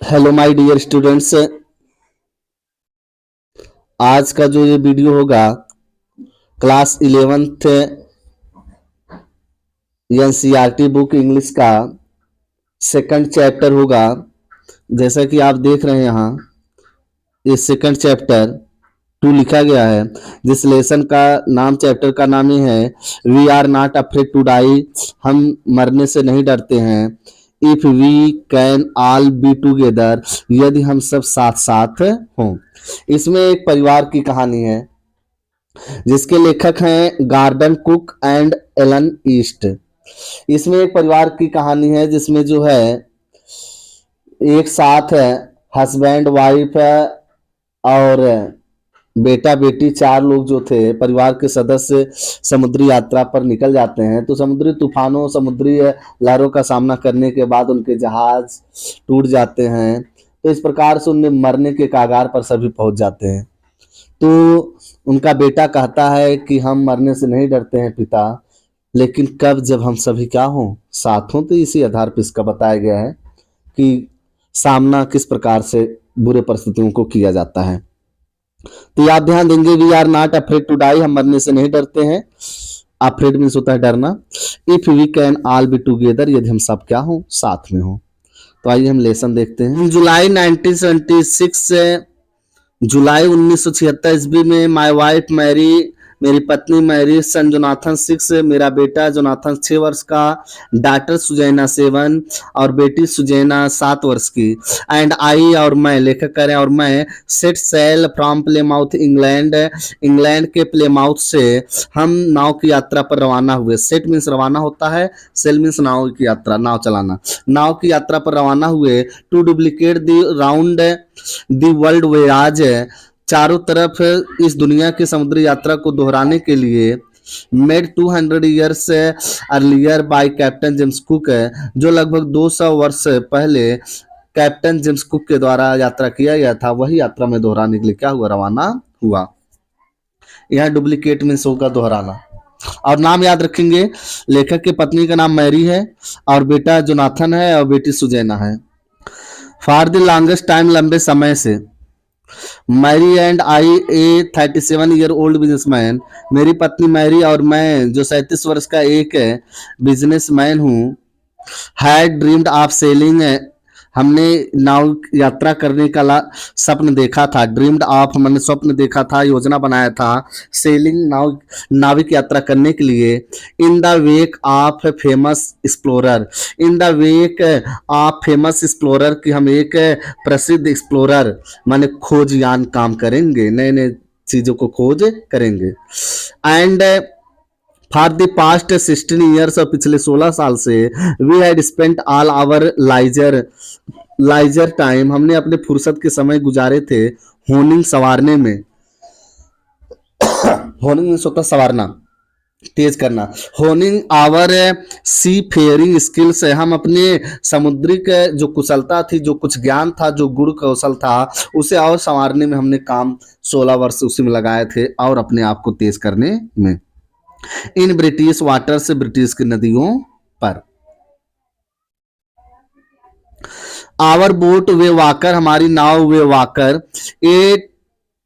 Hello my dear students. आज का जो ये वीडियो होगा class 11th NCERT book English का सेकंड चैप्टर होगा। जैसा कि आप देख रहे हैं यहाँ ये सेकंड चैप्टर 2 लिखा गया है। जिस लेसन का नाम चैप्टर का नाम ही है we are not afraid to die, हम मरने से नहीं डरते हैं। If we can all be together, यदि हम सब साथ साथ हों। इसमें एक परिवार की कहानी है जिसके लेखक हैं Gordon Cook and Alan East. इसमें एक परिवार की कहानी है जिसमें जो है एक साथ है हस्बैंड वाइफ और बेटा बेटी, चार लोग जो थे परिवार के सदस्य समुद्री यात्रा पर निकल जाते हैं। तो समुद्री तूफानों समुद्री लहरों का सामना करने के बाद उनके जहाज टूट जाते हैं। तो इस प्रकार से उन्हें मरने के कागार पर सभी पहुंच जाते हैं। तो उनका बेटा कहता है कि हम मरने से नहीं डरते हैं पिता, लेकिन कब जब हम सभी क्या हों, साथ हों। तो इसी आधार पर इसका बताया गया है कि सामना किस प्रकार से बुरे परिस्थितियों को किया जाता है। तो आप ध्यान देंगे we are not afraid to die, हम मरने से नहीं डरते हैं। अफ्रेड मीन्स होता है डरना। If we can all be together, यदि हम सब क्या हों, साथ में हों। तो आइए हम लेसन देखते हैं। जुलाई 1976 से जुलाई 1976 ईस्वी में माय वाइफ मैरी, मेरी पत्नी मैरी, सन जोनाथन 6, मेरा बेटा जोनाथन 6 वर्ष का, डॉटर सुजैना 7 और बेटी सुजैना 7 वर्ष की। एंड आई और मैं, लेखक करें और मैं, set sail from Plymouth England, England के प्लेमाउथ से हम नाव की यात्रा पर रवाना हुए। सेट मीन्स रवाना होता है, सेल मीन्स नाव की यात्रा, नाव चलाना। नाव की यात्रा पर रवाना हुए to duplicate the round the world voyage, चारों तरफ इस दुनिया की समुद्री यात्रा को दोहराने के लिए। Made 200 years earlier bye captain James cook, जो लगभग 200 वर्ष पहले कैप्टन जेम्स कुक के द्वारा यात्रा किया गया था, वही यात्रा में दोहराने के लिए क्या हुआ, रवाना हुआ। यह डुप्लीकेट मीन्स होगा दोहराना। और नाम याद रखेंगे, लेखक की पत्नी का नाम मैरी है और बेटा जोनाथन है और बेटी सुजैना है। फॉर द लॉन्गेस्ट टाइम, लंबे समय से, Mary and I a 37 year old businessman, मेरी पत्नी मैरी और मैं जो 37 वर्ष का एक बिजनेसमैन हूँ, हैड ड्रीम्ड ऑफ सेलिंग, हमने नाव यात्रा करने का स्वप्न देखा था। ड्रीम्ड ऑफ मैंने स्वप्न देखा था, योजना बनाया था। सेलिंग नाव, नाविक यात्रा करने के लिए। In the wake of famous explorer, in the wake of famous explorer कि हम एक प्रसिद्ध एक्सप्लोरर माने खोजयान काम करेंगे, नए नए चीजों को खोज करेंगे। And for the past 16 years, और पिछले 16 साल से, we had spent all our leisure time, हमने अपने फुर्सत के समय गुजारे थे होनिंग, संवारने में। होनिंग मीन्स होता सवारना, तेज करना। Honing our seafaring skills, हम अपने समुद्रिक जो कुशलता थी, जो कुछ ज्ञान था, जो गुण कौशल था, उसे और संवारने में हमने काम 16 वर्ष उसी में लगाए थे और अपने आप को तेज करने में। इन ब्रिटिश वाटर्स, ब्रिटिश की नदियों पर। आवर बोट वे वाकर, हमारी नाव वे वाकर, ए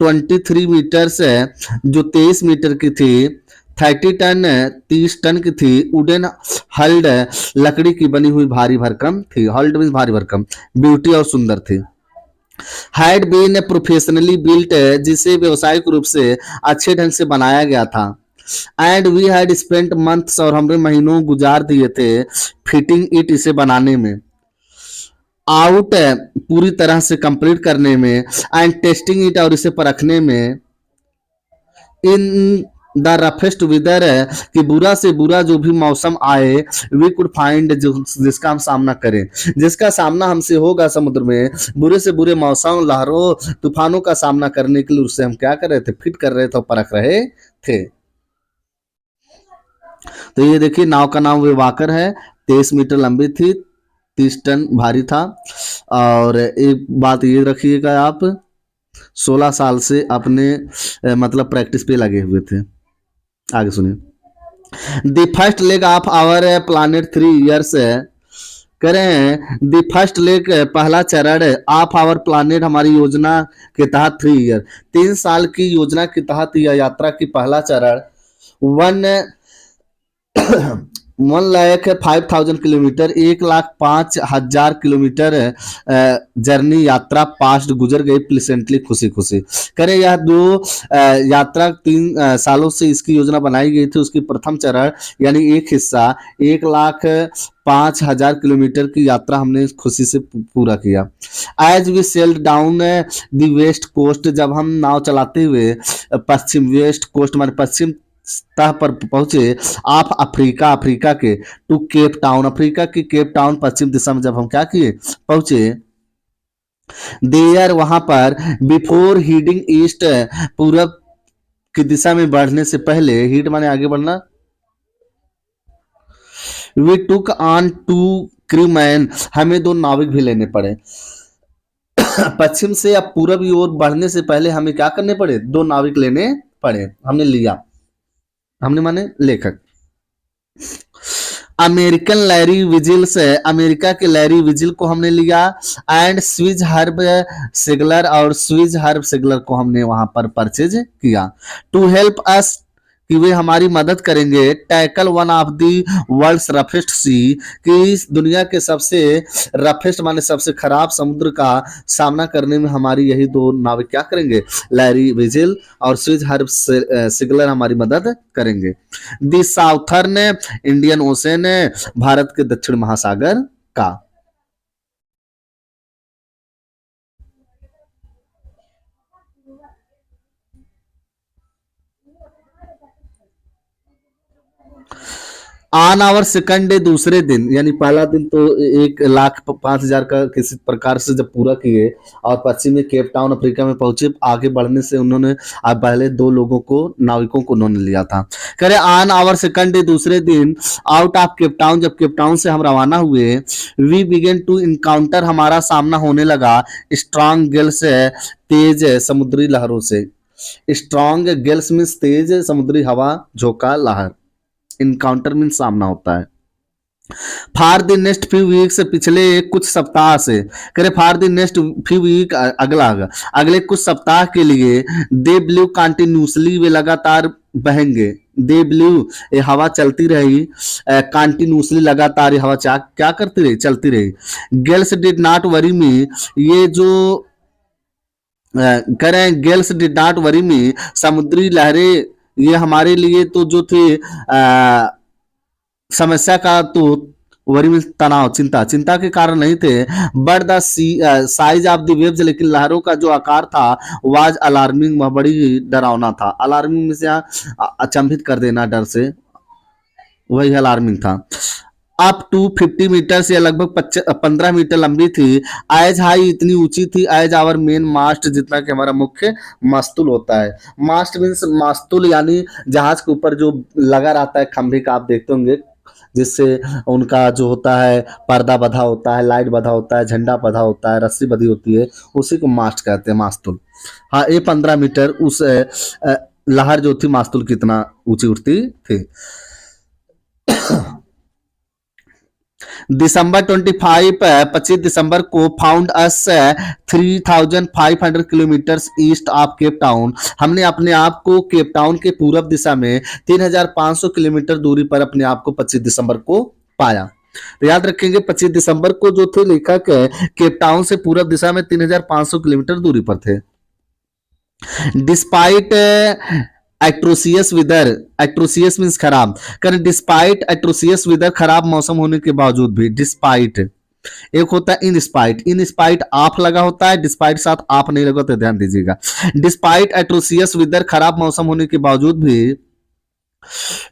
23 मीटर्स है, जो 23 मीटर की थी। 30 टन, 30 टन की थी। वुडन हल्ड, लकड़ी की बनी हुई भारी भरकम थी। हल्ड मीन्स भारी भरकम। ब्यूटी और सुंदर थी। हैड बीन प्रोफेशनली बिल्ट, जिसे व्यवसायिक रूप से अच्छे ढंग से बनाया गया था। And we had spent months, और हमने महीनों गुजार दिए थे फिटिंग इट, इसे बनाने में। आउट, पूरी तरह से कंप्लीट करने में। एंड टेस्टिंग इट, और इसे परखने में। इन द रफेस्ट वेदर, कि बुरा से बुरा जो भी मौसम आए, वी कुड फाइंड, जिसका हम सामना करें, जिसका सामना हमसे होगा समुद्र में, बुरे से बुरे मौसम, लहरों, तूफानों का सामना करने के लिए उससे हम क्या कर रहे थे, फिट कर रहे थे और परख रहे थे। तो ये देखिए नाव का नाम वे वाकर है, 23 मीटर लंबी थी, 30 टन भारी था। और एक बात ये रखिएगा आप, 16 साल से अपने मतलब प्रैक्टिस पे लगे हुए थे। आगे सुनिए। The first leg of our planned 3 years, कह रहे हैं द फर्स्ट लेग, पहला चरण ऑफ आवर प्लानेट, हमारी योजना के तहत 3 ईयर, 3 साल की योजना के तहत यह यात्रा की पहला चरण 1,05,000 किलोमीटर, 1,05,000 किलोमीटर जर्नी यात्रा पास्ट गुजर गई प्लेसेंटली, खुशी खुशी। करें यह दो यात्रा 3 सालों से इसकी योजना बनाई गई थी। उसकी प्रथम चरण यानी एक हिस्सा 1,05,000 किलोमीटर की यात्रा हमने खुशी से पूरा किया। As we sailed down the west coast, जब हम नाव चलाते हुए पश्चिम, वेस्ट कोस्ट माने पश्चिम तह पर पहुंचे, आप अफ्रीका, अफ्रीका के टू केप टाउन, अफ्रीका की केप टाउन पश्चिम दिशा में जब हम क्या किए पहुंचे, देयर वहां पर, बिफोर हीडिंग ईस्ट, पूरब की दिशा में बढ़ने से पहले, हीड माने आगे बढ़ना, वी टुक ऑन 2 क्रूमैन, हमें 2 नाविक भी लेने पड़े। पश्चिम से या पूरब की ओर बढ़ने से पहले हमें क्या करने पड़े, 2 नाविक लेने पड़े, हमने लिया, हमने माने लेखक। अमेरिकन लैरी विजिल से, अमेरिका के लैरी विजिल को हमने लिया, एंड स्विज हर्ब सिगलर, और स्विज हर्ब सिगलर को हमने वहां पर परचेज किया, टू हेल्प अस, कि वे हमारी मदद करेंगे, tackle one of the world's roughest sea, कि इस दुनिया के सबसे रफेस्ट माने सबसे खराब समुद्र का सामना करने में हमारी यही 2 नाविक क्या करेंगे, लैरी विजिल और स्विज हर्ब सिगलर हमारी मदद करेंगे। दी साउथर्न इंडियन ओशन, भारत के दक्षिण महासागर का। ऑन आवर सेकंड डे, दूसरे दिन, यानी पहला दिन तो 1,05,000 का किसी प्रकार से जब पूरा किए और पश्चिमी केप टाउन अफ्रीका में पहुंचे, आगे बढ़ने से उन्होंने पहले 2 लोगों को, नाविकों को उन्होंने लिया था। कह रहे ऑन आवर सेकंड डे, दूसरे दिन, आउट ऑफ केप टाउन, जब केप टाउन से हम रवाना हुए, वी बिगेन टू इनकाउंटर, हमारा सामना होने लगा, स्ट्रांग गेल्स, तेज समुद्री लहरों से। स्ट्रांग गेल्स मीन्स तेज समुद्री हवा, झोंका, लहर। इनकाउंटर मीन सामना होता है। For the next few weeks, पिछले कुछ सप्ताह से, करे for the next few week, अगले कुछ सप्ताह के लिए, दे ब्लू कंटिन्यूसली, वे लगातार बहेंगे, दे ब्लू, ये हवा चलती रही, कंटिन्यूसली लगातार ये हवा क्या करती रही, चलती रही। गेल्स डिड नॉट वरी मी, ये जो कह रहे हैं गेल्स डिड नॉट वरी मी, समुद्री लहरें ये हमारे लिए तो जो थे समस्या का तो वरी में तनाव, चिंता, चिंता के कारण नहीं थे, but the size of the waves, लेकिन लहरों का जो आकार था, वाज अलार्मिंग, वह बड़ी डरावना था। अलार्मिंग में से अचंभित कर देना, डर से, वही अलार्मिंग था। अप टू 50 मीटर, या लगभग 15 मीटर लंबी थी। एज हाई, इतनी ऊंची थी, एज आवर मेन मास्ट, जितना कि हमारा मुख्य मास्तुल होता है। मास्ट मीन्स मास्तुल, यानी जहाज के ऊपर जो लगा रहता है खंभे का, आप देखते होंगे, जिससे उनका जो होता है पर्दा बंधा होता है, लाइट बंधा होता है, झंडा बंधा होता है, रस्सी बंधी होती है, उसी को मास्ट कहते हैं, मास्तुल। हाँ, ये 15 मीटर उस लहर जो थी मास्तुल कितना ऊंची उठती थी। दिसंबर 25 दिसंबर को, found us 3,500 kilometre east of Cape Town, हमने अपने आप को केप टाउन के पूरब दिशा में 3,500 किलोमीटर दूरी पर अपने आप को 25 दिसंबर को पाया। तो याद रखेंगे 25 दिसंबर को जो थे लेखक केप टाउन से पूरब दिशा में 3,500 किलोमीटर दूरी पर थे। Despite atrocious weather, atrocious means खराब, करें डिस्पाइट एट्रोसियस वेदर, खराब मौसम होने के बावजूद भी, डिस्पाइट, एक होता है इन स्पाइट, इन स्पाइट आप लगा होता है, डिस्पाइट साथ आप नहीं लगा, तो ध्यान दीजिएगा। डिस्पाइट एट्रोसियस वेदर, खराब मौसम होने के बावजूद भी,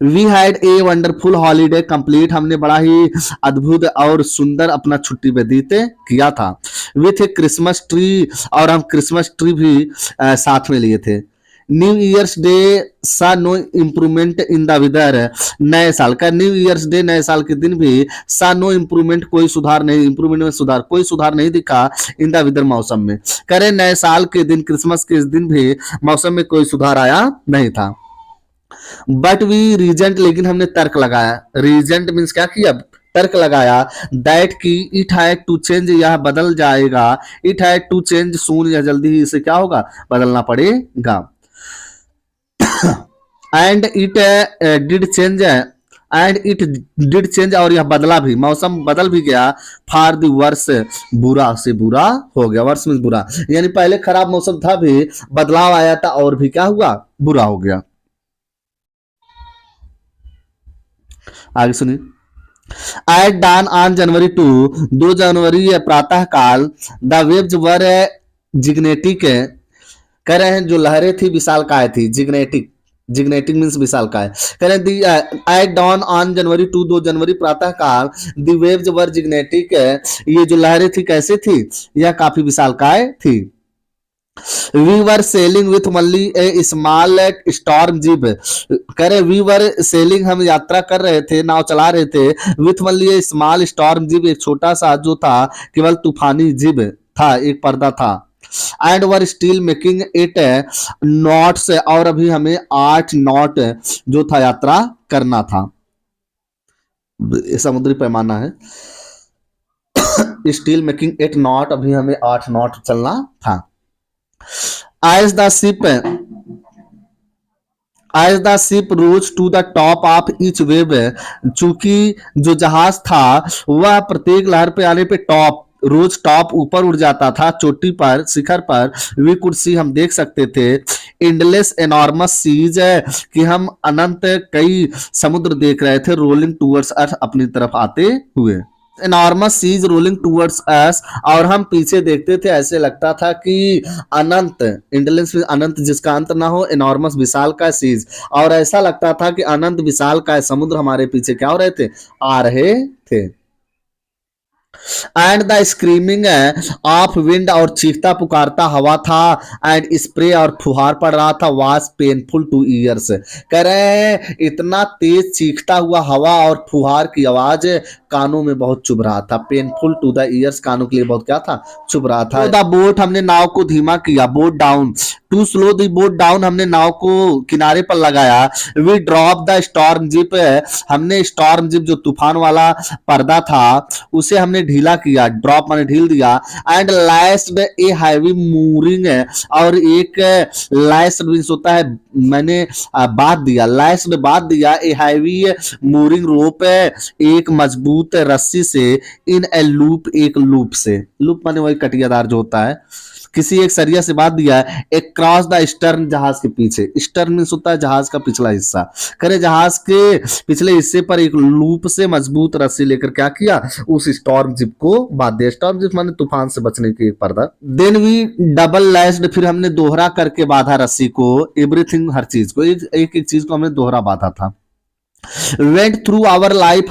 we had a wonderful holiday complete, हमने बड़ा ही अद्भुत और सुंदर अपना छुट्टी व्यतीत किया था। विथ ए क्रिसमस ट्री, और हम क्रिसमस ट्री भी साथ में लिए थे। New Year's Day saw no improvement in the weather, नए साल का न्यू ईयर्स डे, नए साल के दिन भी, सा नो इम्प्रूवमेंट, कोई सुधार नहीं, इम्प्रूवमेंट में सुधार, कोई सुधार नहीं दिखा, इन द वेदर, मौसम में। करें नए साल के दिन, क्रिसमस के दिन भी मौसम में कोई सुधार आया नहीं था। बट वी रीजेंट, लेकिन हमने तर्क लगाया, रीजेंट मीन्स क्या किया, तर्क लगाया दैट की इट हैड टू चेंज, यह बदल जाएगा, इट हैड टू चेंज सून, यह जल्दी ही इसे क्या होगा, बदलना पड़ेगा। And it did change, and it did change, और यह बदला भी, मौसम बदल भी गया, फॉर द वर्स, बुरा से बुरा हो गया, वर्ष में बुरा, यानी पहले खराब मौसम था भी बदलाव आया था और भी क्या हुआ, बुरा हो गया। आगे सुनिए। एट डान ऑन January 2, 2 जनवरी प्रातः काल, द वेव्स वर जिग्नेटिक, कह रहे हैं जो लहरें थी विशालकाय थी, जिग्नेटिक, जिग्नेटिक मीन्स विशालकाय, कह रहे हैं एट डॉन ऑन January 2, 2 जनवरी प्रातः काल, द वेव्स वर जिग्नेटिक, ये जो लहरें थी कैसे थी, यह काफी विशालकाय थी। We were sailing with merely a small storm jib, कह रहे वी वर सेलिंग, हम यात्रा कर रहे थे, नाव चला रहे थे, with merely a small storm jib, एक छोटा सा जो था केवल तूफानी जिब था, एक पर्दा था। And were still making eight knots, और अभी हमें 8 नॉट जो था यात्रा करना था, समुद्री पैमाना है। स्टिल मेकिंग 8 नॉट, अभी हमें 8 नॉट चलना था। As the ship rose to the top of each wave, चूंकि जो जहाज था वह प्रत्येक लहर पे आने पे टॉप, रोज टॉप ऊपर उड़ जाता था, चोटी पर, शिखर पर, वी कुड सी, हम देख सकते थे, एंडलेस एनॉर्मस सीज, कि हम अनंत कई समुद्र देख रहे थे, रोलिंग टूवर्ड्स अर्थ, अपनी तरफ आते हुए, enormous seas rolling towards us, और हम पीछे देखते थे, ऐसे लगता था कि अनंत, इंटेलिजेंस में अनंत जिसका अंत ना हो, एनॉर्मस विशाल का सीज, और ऐसा लगता था कि अनंत विशाल का समुद्र हमारे पीछे क्या हो रहे थे, आ रहे थे। And the screaming of wind, और चीखता पुकारता हवा था, एंड स्प्रे, और फुहार पड़ रहा था, वाज पेनफुल टू ईयर्स, कह रहे हैं इतना तेज चीखता हुआ हवा और फुहार की आवाज कानों में बहुत चुभ रहा था, पेनफुल टू द ईयर्स, कानों के लिए बहुत क्या था, चुभ रहा था। द बोट, हमने नाव को धीमा किया, boat down, to slow the boat down, हमने नाव को किनारे पर लगाया, we drop the storm jib, हमने स्टॉर्म जिप जो तूफान वाला पर्दा था उसे हमने ढीला किया, ड्रॉप माने ढील दिया, and lashed a heavy mooring, और एक लैस्ड मींस होता है मैंने बांध दिया, लैस्ड बांध दिया, ए हैवी मूरिंग रोप, एक मजबूत रस्सी से, इन ए लूप, एक लूप से, लूप माने वही कटियादार जो होता है, किसी एक सरिया से बांध दिया, एक क्रॉस द स्टर्न, जहाज के पीछे, स्टर्न मींस होता है जहाज का पिछला हिस्सा, करे जहाज के पिछले हिस्से पर एक लूप से मजबूत रस्सी लेकर क्या किया, उस स्टॉर्म जिप को बांध दिया, स्टॉर्म जिप माने तूफान से बचने की एक पर्दा। देन वी डबल लैस्ड, फिर हमने दोहरा करके बांधा रस्सी को, एवरीथिंग, हर चीज को, एक एक चीज को हमने दोहरा बांधा था। went through our life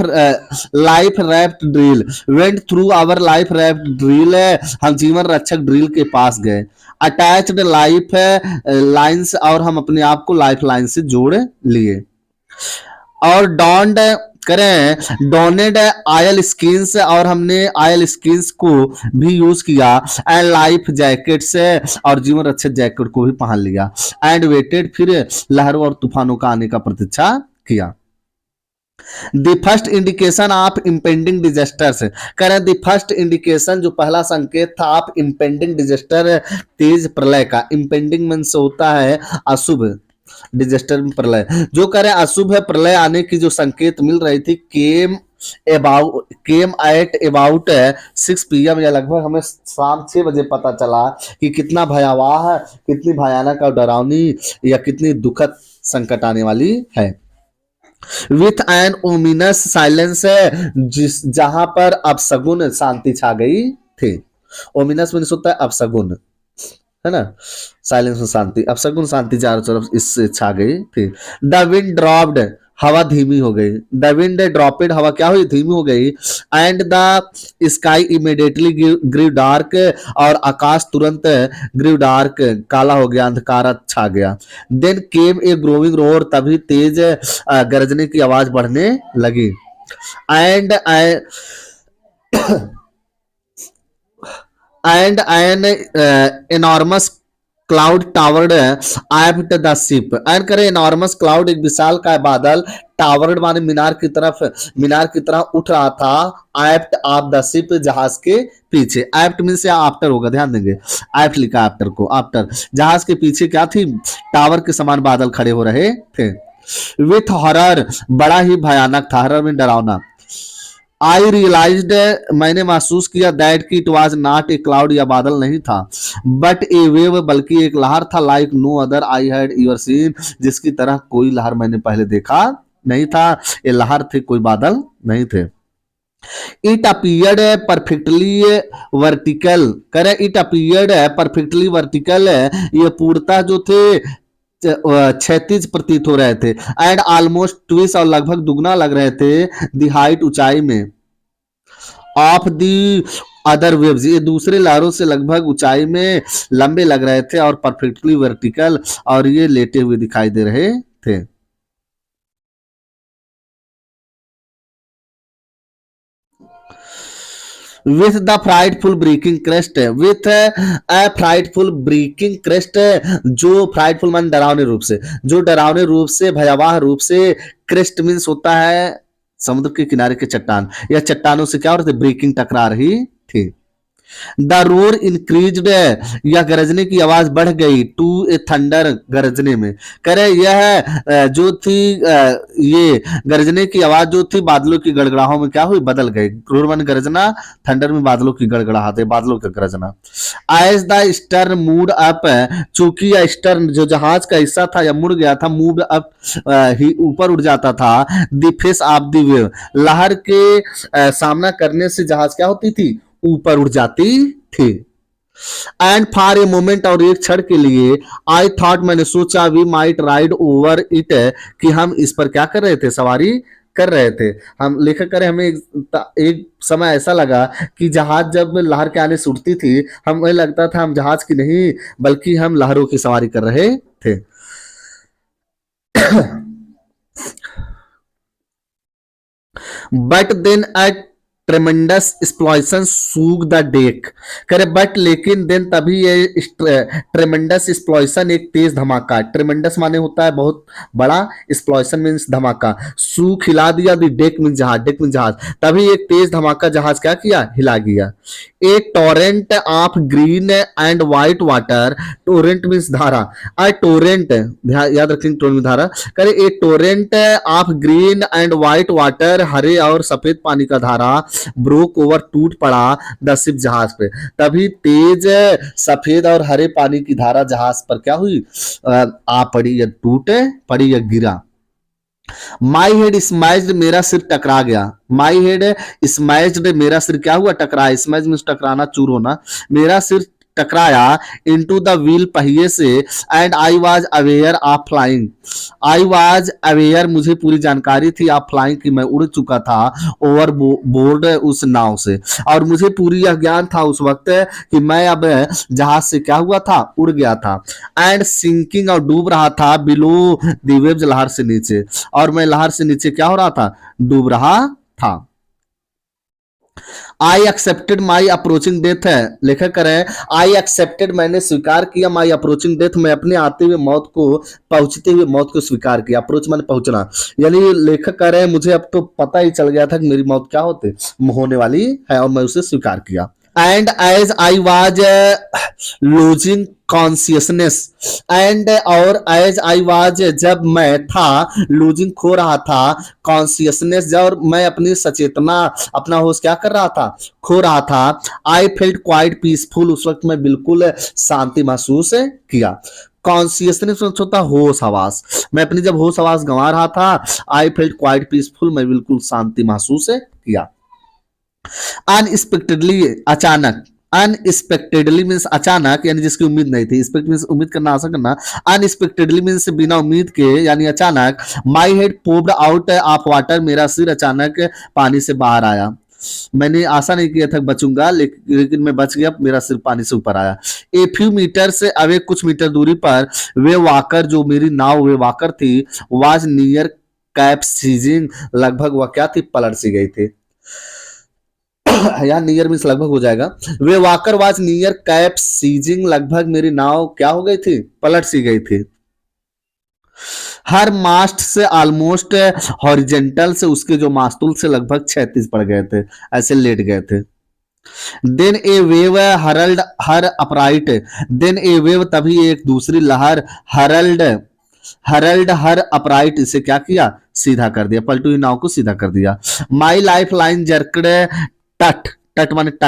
raft drill, went through our life raft drill, हम जीवन रक्षक ड्रिल के पास गए, अटैच्ड लाइफ लाइंस, और हम अपने आप को लाइफ लाइन से जोड़ लिए, और डॉन्ड करें डोनेड आयल स्किन्स, और हमने आयल स्किन्स को भी यूज किया, एंड लाइफ जैकेट्स, और जीवन रक्षक जैकेट को भी पहन लिया, एंड वेटेड, फिर लहरों और तूफानों का आने का प्रतीक्षा किया। The first indication of impending disasters, कह रहे हैं द फर्स्ट इंडिकेशन, जो पहला संकेत था ऑफ इम्पेंडिंग डिजास्टर, तेज प्रलय का, इम्पेंडिंग मींस होता है अशुभ, डिजास्टर में प्रलय, जो कह रहे हैं अशुभ है प्रलय आने की जो संकेत मिल रही थी, केम एट अबाउट 6 PM, या लगभग हमें शाम 6 बजे पता चला कि कितना भयावह, कितनी भयानक और डरावनी या कितनी दुखद संकट आने वाली है। विथ एन ओमिनस साइलेंस, जिस जहां पर अपशगुन शांति छा गई थी, ओमिनस मीन्स होता है अपशगुन, है ना, साइलेंस में शांति, अपशगुन शांति चारों तरफ इससे छा गई थी। द विंड ड्रॉप्ड, हवा धीमी हो गई, द विंड ड्रॉपेड, हवा क्या हुई, धीमी हो गई, and the sky immediately grew dark, और आकाश तुरंत ग्रीव डार्क, काला हो गया, अंधकार छा गया। Then came a growing roar, तभी तेज गरजने की आवाज बढ़ने लगी, and an enormous cloud towered aft the ship and करे एनॉर्मस क्लाउड, एक विशाल का बादल, टावर्ड माने मीनार की तरह उठ रहा था, एफ्ट ऑफ द शिप, जहाज के पीछे। एफ्ट मीन से आफ्टर होगा, ध्यान देंगे, एफ्ट लिखा आफ्टर को, आफ्टर, जहाज के पीछे क्या थी, टावर के समान बादल खड़े हो रहे थे। विथ हॉरर, बड़ा ही भयानक था, हॉरर में डरावना। आई रियलाइज्ड, मैंने महसूस किया, दैट की it was not a cloud, या बादल नहीं था, बट ए वेव, बल्कि एक लहर था, like no other I had ever seen, जिसकी तरह कोई लहर मैंने पहले देखा नहीं था। ये लहर थे, कोई बादल नहीं थे। इट अपीयर्ड परफेक्टली वर्टिकल, करे इट अपीयर्ड परफेक्टली वर्टिकल, ये पूर्णतः जो थे क्षैतिज प्रतीत हो रहे थे, एंड ऑलमोस्ट ट्विस्ट, और लगभग दुगना लग रहे थे, दी हाइट, ऊंचाई में, ऑफ दी अदर वेव्स, ये दूसरे लहरों से लगभग ऊंचाई में लंबे लग रहे थे, और परफेक्टली वर्टिकल, और ये लेटे हुए दिखाई दे रहे थे। With the frightful breaking crest, with a frightful breaking crest, जो फ्राइडफुल मान डरावने रूप से, जो डरावने रूप से, भयावह रूप से, क्रेस्ट मीन्स होता है समुद्र के किनारे के चट्टान, या चट्टानों से क्या हो रहे थे, ब्रेकिंग टकरा रही थी। द रोर इंक्रीज्ड, यह गरजने की आवाज बढ़ गई, टू ए थंडर, गरजने में, करे यह जो थी ये गरजने की आवाज जो थी बादलों की गड़गड़ाहट में क्या हुई, बदल गई। रोर मान गरजना, थंडर में बादलों की गड़गड़ाहट, बादलों का गरजना। As the stern moved up, चूंकि यह स्टर्न जो जहाज का हिस्सा था या मुड़ गया था, मूड अप ही ऊपर उड़ जाता था, the face of the wave, लहर के सामना करने से जहाज क्या होती थी, ऊपर उड़ जाती थी। एंड फॉर ए मोमेंट, और एक क्षण के लिए, आई थॉट, मैंने सोचा, we might ride over it, कि हम इस पर क्या कर रहे थे, सवारी कर रहे थे। हम लेखक करें, हमें एक समय ऐसा लगा कि जहाज जब लहर के आने से उठती थी, हमें लगता था हम जहाज की नहीं बल्कि हम लहरों की सवारी कर रहे थे। But then a tremendous explosion shook the deck, करे बट लेकिन देन तभी ये ट्रेमेंडस एक्सप्लोजन, एक तेज धमाका, ट्रेमेंडस माने होता है बहुत बड़ा, एक्सप्लोजन मींस धमाका, सूग हिला दिया, द डेक मींस जहाज, डेक मींस जहाज, तभी एक तेज धमाका जहाज क्या किया, हिला गया। एक torrent of green and white water, torrent means धारा, अ टोरेंट, याद रखेंगे टोरेंट धारा, करे एक torrent of green and white water, हरे और सफेद पानी का धारा, ब्रोक ओवर, टूट पड़ा, द शिप, जहाज पे, तभी तेज सफेद और हरे पानी की धारा जहाज पर क्या हुई, आ पड़ी, या टूट पड़ी, या गिरा। माई हेड स्मैश्ड, मेरा सिर टकरा गया, माई हेड स्मैश्ड, मेरा सिर क्या हुआ, टकराया, स्मैश मींस टकराना, चूर होना, मेरा सिर टकराया, इनटू द व्हील, पहिए से, and I was aware of flying, I was aware, मुझे पूरी जानकारी थी, ऑफ फ्लाइंग, की मैं उड़ चुका था, ओवर बोर्ड, उस नाव से, और मुझे पूरी यह ज्ञान था उस वक्त कि मैं अब जहाज से क्या हुआ था, उड़ गया था। एंड सिंकिंग, और डूब रहा था, बिलो द वेव्स, लहर से नीचे, और मैं लहर से नीचे क्या हो रहा था, डूब रहा था। I accepted my approaching death, है लेखक करें, आई एक्सेप्टेड, मैंने स्वीकार किया, माई अप्रोचिंग डेथ, मैं अपने आते हुए मौत को, पहुंचते हुए मौत को स्वीकार किया। अप्रोच मैंने पहुंचना, यानी लेखक कह रहे हैं मुझे अब तो पता ही चल गया था कि मेरी मौत क्या होने वाली है, और मैं उसे स्वीकार किया। And as I was losing consciousness, and और एज आई वाज, जब मैं था, लूजिंग, खो रहा था, कॉन्सियसनेस, जब मैं अपनी सचेतना, अपना होश क्या कर रहा था, खो रहा था। आई फेल्ट क्वाइट पीसफुल, उस वक्त मैं बिल्कुल शांति महसूस किया। कॉन्सियसनेस होता होश हवास, मैं अपनी जब होश हवास गंवा रहा था, आई फेल्ट क्वाइट पीसफुल, मैं बिल्कुल शांति महसूस किया। अनएक्सपेक्टेडली, अचानक, अनएक्सपेक्टेडली मीन्स अचानक, यानी जिसकी उम्मीद नहीं थी, एक्सपेक्ट मीन्स उम्मीद करना, आशा करना, अनएक्सपेक्टेडली मीन्स बिना उम्मीद के, यानी अचानक। My head popped out of water, मेरा सिर अचानक पानी से बाहर आया, मैंने आशा नहीं किया था बचूंगा, लेकिन मैं बच गया, मेरा सिर पानी से ऊपर आया। ए फ्यू मीटर से अवे, कुछ मीटर दूरी पर, वे वाकर, जो मेरी नाव वे वाकर थी, वाज नियर कैप्सिजिंग, लगभग वह क्या थी, पलट सी गई थी। यहाँ नियर मीन्स लगभग हो जाएगा। Wavewalker was near capsizing, लगभग मेरी नाव क्या हो गई थी, पलट सी गई थी। हर मास्ट से ऑलमोस्ट हॉरिजेंटल से, उसके जो मास्तुल से लगभग 36 पड़ गए थे, ऐसे लेट गए थे। देन ए वेव हरल्ड हर अपराइट, देन ए वेव तभी एक दूसरी लहर हरल्ड हरल्ड हर अपराइट, इसे क्या किया, सीधा कर दिया, पलटू हुई नाव को सीधा कर दिया। माई लाइफ लाइन जर्कड, टट टट माने